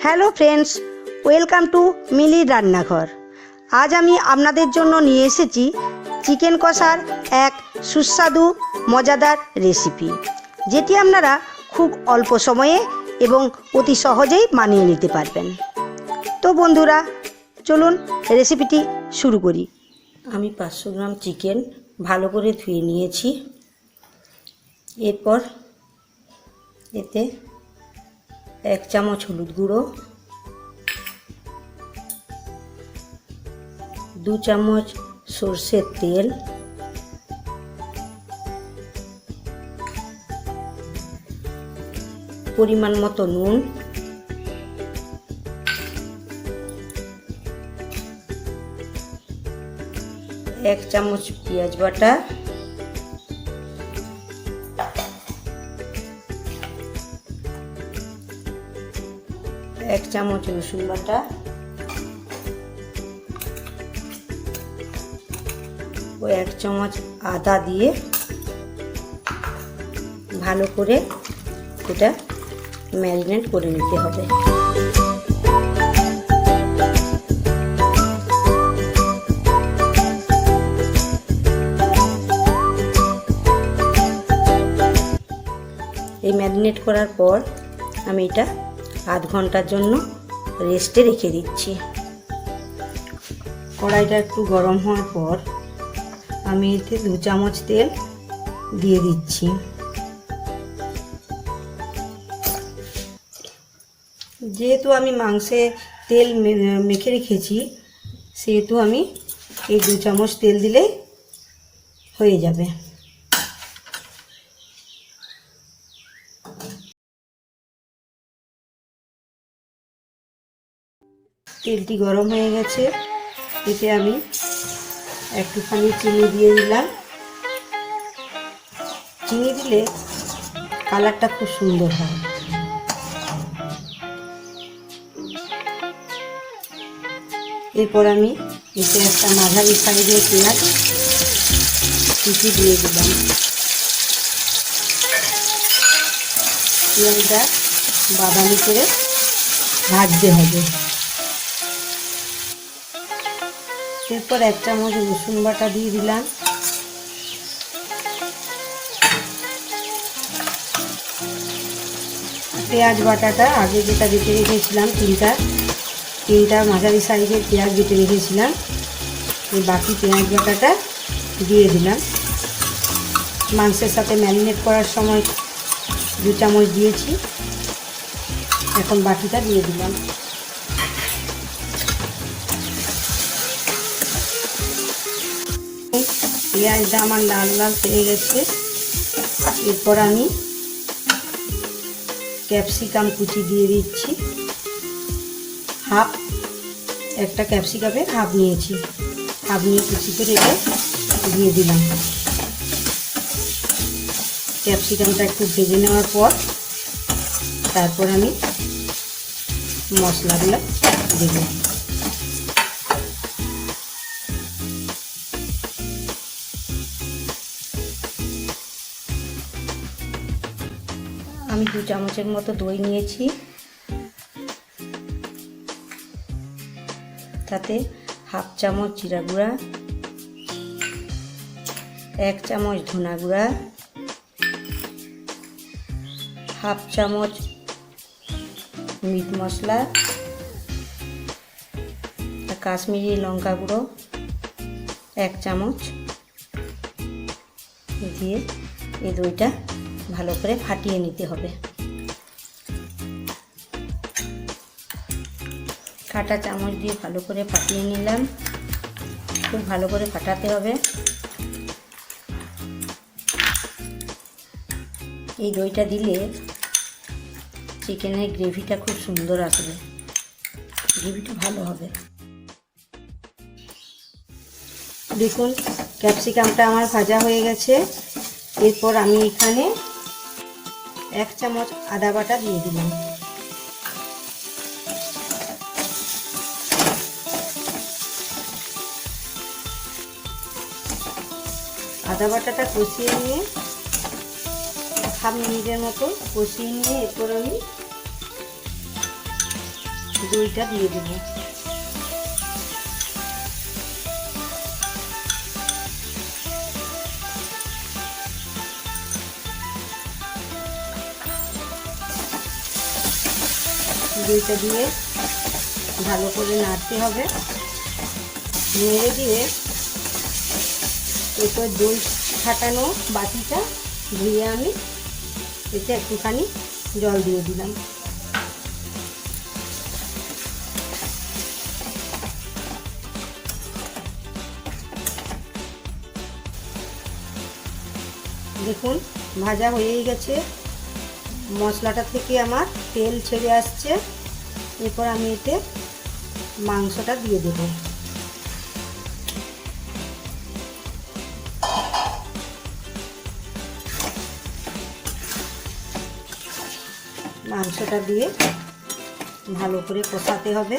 Hello friends, welcome to মিলির রান্নাঘর। আজ আমি আপনাদের জন্য নিয়ে এসেছি চিকেন কষার এক সুস্বাদু মজাদার রেসিপি, যেটি আপনারা খুব অল্প সময়ে এবং অতি সহজেই বানিয়ে নিতে পারবেন। তো বন্ধুরা, চলুন রেসিপিটি শুরু করি। আমি 500 গ্রাম চিকেন ভালো করে ধুয়ে নিয়েছি। এরপর এতে 1 চামচ হলুদ গুঁড়ো, 2 চামচ সরষের তেল, পরিমাণ মতো নুন, 1 চামচ পেঁয়াজ বাটা, 1 চামচ রসুন বাটা ও 1 চামচ আদা দিয়ে ভালো করে এটা ম্যারিনেট করে নিতে হবে। এই ম্যারিনেট করার পর আমি এটা আধ ঘন্টার জন্য রেস্টে রেখে দিচ্ছি। কড়াইটা একটু গরম হওয়ার পর আমি এতে 2 চামচ তেল দিয়ে দিচ্ছি। যেহেতু আমি মাংসে তেল মেখে রেখেছি, সেহেতু আমি এই 2 চামচ তেল দিলে হয়ে যাবে। তেলটি গরম হয়ে গেছে, এতে আমি একটুখানি চিনি দিয়ে দিলাম। চিনি দিলে কালারটা খুব সুন্দর হয়। এরপর আমি এতে একটা মাঝারি সাইজের পেঁয়াজ কুচি দিয়ে দিলাম। পেঁয়াজটা বাদামি করে ভাজতে হবে। এরপর 1 চামচ রসুন বাটা দিয়ে দিলাম। পেঁয়াজ বাটাটা আগে যেটা বেটে রেখেছিলাম, তিনটা মাঝারি সাইজের পেঁয়াজ বেটে রেখেছিলাম, এই বাকি পেঁয়াজ বাটাটা দিয়ে দিলাম। মাংসের সাথে ম্যারিনেট করার সময় 2 চামচ দিয়েছি, এখন বাকিটা দিয়ে দিলাম। পেঁয়াজটা আমার লাল লাল হয়ে গেছে। এরপর আমি ক্যাপসিকাম কুচি দিয়ে দিচ্ছি। একটা ক্যাপসিকামের হাফ নিয়েছি, হাফ নিয়ে কুচি করে এটা দিয়ে দিলাম। ক্যাপসিকামটা একটু ভেজে নেওয়ার পর তারপর আমি মশলাগুলো দেব। আমি 2 চামচের মতো দই নিয়েছি, তাতে হাফ চামচ জিরা গুঁড়া, 1 চামচ ধনা গুঁড়া, হাফ চামচ মিট মশলা, কাশ্মীরি লঙ্কা গুঁড়ো 1 চামচ দিয়ে এই দইটা ভালো করে ফাটিয়ে নিতে হবে। কাঁটা চামচ দিয়ে ভালো করে ফাটিয়ে নিলাম। খুব ভালো করে ফাটাতে হবে। এই দইটা দিলে চিকেনের গ্রেভিটা খুব সুন্দর আসবে, গ্রেভিটা ভালো হবে। দেখুন, ক্যাপসিকামটা আমার ভাজা হয়ে গেছে। এরপর আমি এখানে 1 চামচ আদা বাটা দিয়ে দিলাম। আদা বাটাটা কষিয়ে নিয়ে হাফ মিনিটের মতো কষিয়ে নিয়ে এরপর আমি দইটা দিয়ে দেব। দইটা দিয়ে ভালো করে নাড়তে হবে। নেড়ে দিয়ে এরপর দই ফাটানো বাটিটা ধুয়ে আমি এতে একটুখানি জল দিয়ে দিলাম। দেখুন ভাজা হয়েই গেছে, মশলাটা থেকে আমার তেল ছেড়ে আসছে। এরপর আমি এতে মাংসটা দিয়ে দেব। মাংসটা দিয়ে ভালো করে কষাতে হবে।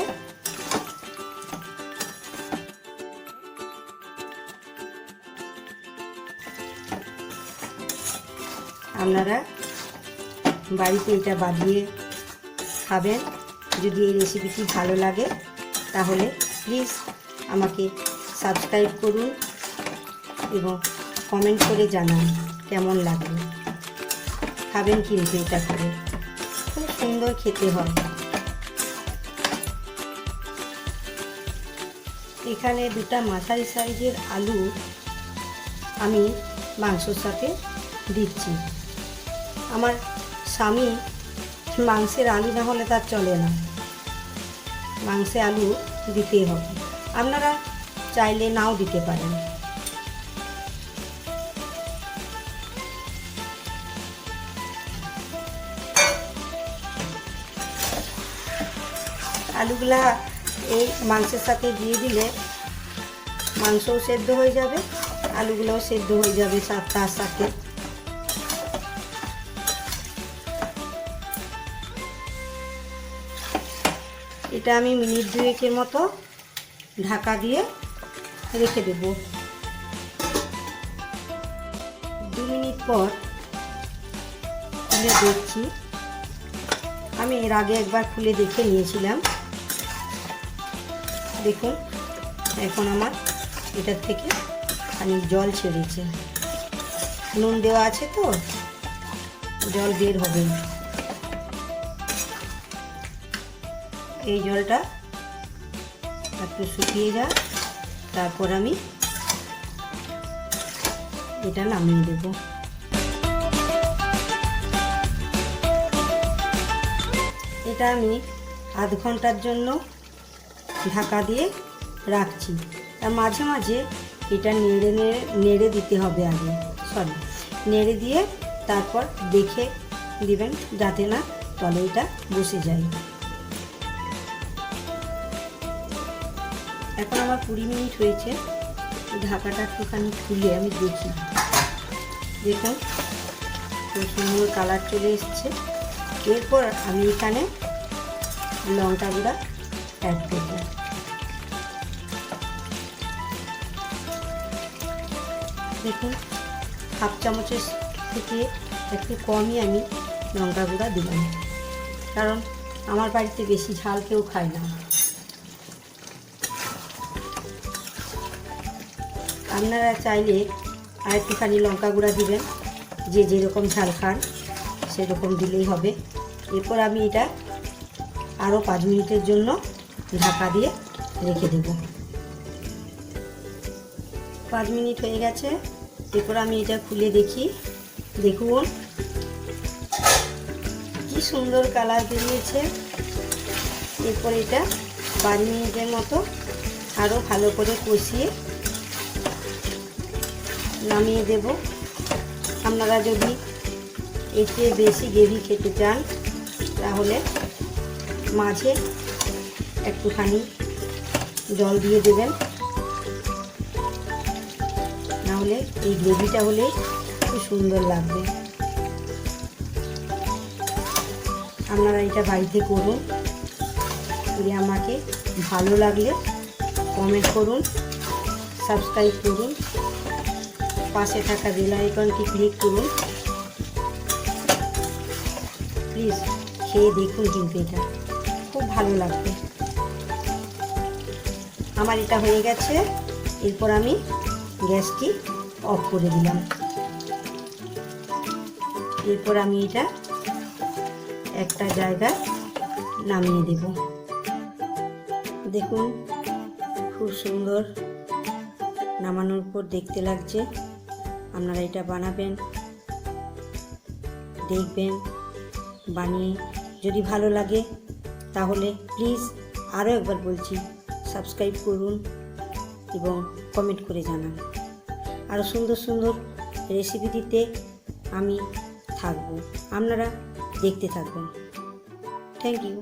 আপনারা বাড়িতে এটা বানিয়ে খাবেন। যদি এই রেসিপিটি ভালো লাগে তাহলে প্লিজ আমাকে সাবস্ক্রাইব করুন এবং কমেন্ট করে জানান কেমন লাগবে। খাবেন কিন্তু এটা করে, খুব সুন্দর খেতে হয়। এখানে দুটা মাঝারি সাইজের আলু আমি মাংসর সাথে দিচ্ছি। আমার স্বামী মাংসের আলু না হলে তার চলে না, মাংসে আলু দিতেই হবে। আপনারা চাইলে নাও দিতে পারেন। আলুগুলা এই মাংসের সাথে দিয়ে দিলে মাংসও সেদ্ধ হয়ে যাবে, আলুগুলোও সেদ্ধ হয়ে যাবে তার সাথে। এটা আমি মিনিট 2 মতো ঢাকা দিয়ে রেখে দেব। 2 মিনিট পর খুলে দেখছি। আমি এর আগে একবার খুলে দেখে নিয়েছিলাম। দেখুন এখন আমার এটার থেকে খানিক জল ছেড়েছে। নুন দেওয়া আছে তো জল বের হবে। এই জলটা একটু শুকিয়ে যায়, তারপর আমি এটা নামিয়ে দেব। এটা আমি আধ ঘন্টার জন্য ঢাকা দিয়ে রাখছি। আর মাঝে মাঝে এটা নেড়ে দিতে হবে আগে, নেড়ে দিয়ে তারপর দেখে দিবেন যাতে না তলে এটা বসে যায়। এখন আমার 20 মিনিট হয়েছে। ঢাকাটা একটুখানি খুলে আমি দেখি। দেখুন খুব সুন্দর কালার চলে এসছে। এরপর আমি এখানে লঙ্কা গুঁড়া অ্যাড করব। দেখুন হাফ চামচের থেকে একটু কমই আমি লঙ্কা গুঁড়া দিলাম, কারণ আমার বাড়িতে বেশি ঝাল কেউ খায় না। আপনারা চাইলে আর একটুখানি লঙ্কা গুঁড়া দিবেন, যে যেরকম ঝাল খান সেরকম দিলেই হবে। এরপর আমি এটা আরও 5 মিনিটের জন্য ঢাকা দিয়ে রেখে দেব। 5 মিনিট হয়ে গেছে। এরপর আমি এটা খুলে দেখি। দেখুন কি সুন্দর কালার বেরিয়েছে। এরপর এটা 5 মিনিটের মতো আরও ভালো করে কষিয়ে নামিয়ে দেব। আপনারা যদি এতে বেশি গ্রেভি খেতে চান তাহলে মাঝে একটুখানি জল দিয়ে দেবেন, নাহলে এই গ্রেভিটা হলে খুব সুন্দর লাগবে। আপনারা এটা বাড়িতে করুন, করে আমাকে ভালো লাগলে কমেন্ট করুন, সাবস্ক্রাইব করুন, পাশে থাকা বেল আইকনটি ক্লিক করুন। প্লিজ খেয়ে দেখুন কিন্তু এটা খুব ভালো লাগবে। আমার এটা হয়ে গেছে। এরপর আমি গ্যাসটি অফ করে দিলাম। এরপর আমি এটা একটা জায়গায় নামিয়ে দেব। দেখুন খুব সুন্দর নামানোর পর দেখতে লাগছে। আপনারা এটা বানাবেন, দেখবেন, বানিয়ে যদি ভালো লাগে তাহলে প্লিজ আরও একবার বলছি সাবস্ক্রাইব করুন এবং কমেন্ট করে জানান। আরও সুন্দর সুন্দর রেসিপি দিতে আমি থাকবো, আপনারা দেখতে থাকবেন। Thank you.